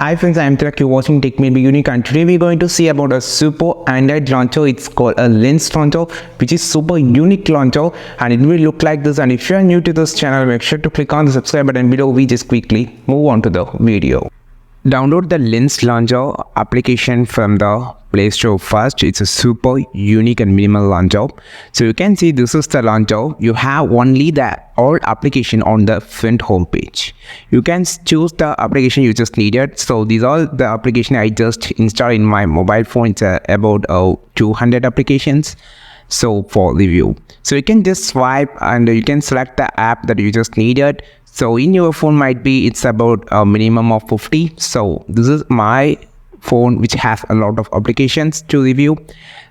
Hi friends, I am Tilak, you're watching Tech Maybe Unique, and today we're going to see about a super Android launcher. It's called a Lens launcher, which is super unique launcher, and it will look like this. And if you are new to this channel, make sure to click on the subscribe button below. We just quickly move on to the video. Download the Lens launcher application from the Play Store first. It's a super unique and minimal launcher. So you can see this is the launcher. You have only the old application on the front home page. You can choose the application you just needed. So these are the application I just installed in my mobile phone. It's about 200 applications. So for review, so you can just swipe and you can select the app that you just needed. So in your phone might be it's about a minimum of 50. So this is my phone which has a lot of applications to review.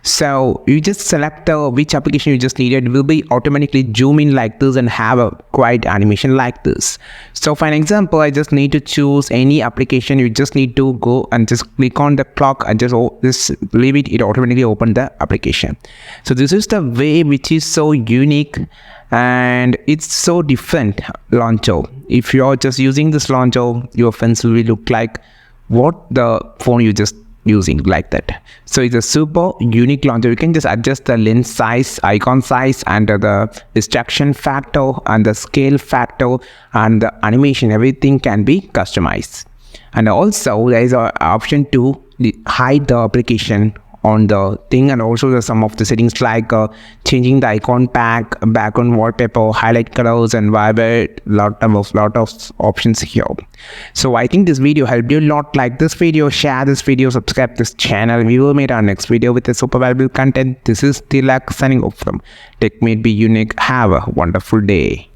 So you just select which application you just needed. It will be automatically zoom in like this and have a quiet animation like this. So for an example, I just need to choose any application. You just need to go and just click on the clock and just leave it. It automatically open the application. So this is the way which is so unique and it's so different launcher. If you're just using this launcher, your friends will look like what the phone you just using like that. So it's a super unique launcher. You can just adjust the lens size, icon size, and the distraction factor and the scale factor and the animation. Everything can be customized. And also there is an option to hide the application on the thing, and also there's some of the settings like changing the icon pack, background wallpaper, highlight colors, and vibrate. Lot of options here. So I think this video helped you a lot. Like this video, share this video, subscribe this channel. We will meet our next video with a super valuable content. This is Tilak signing off from Tech Maybe Unique. Have a wonderful day.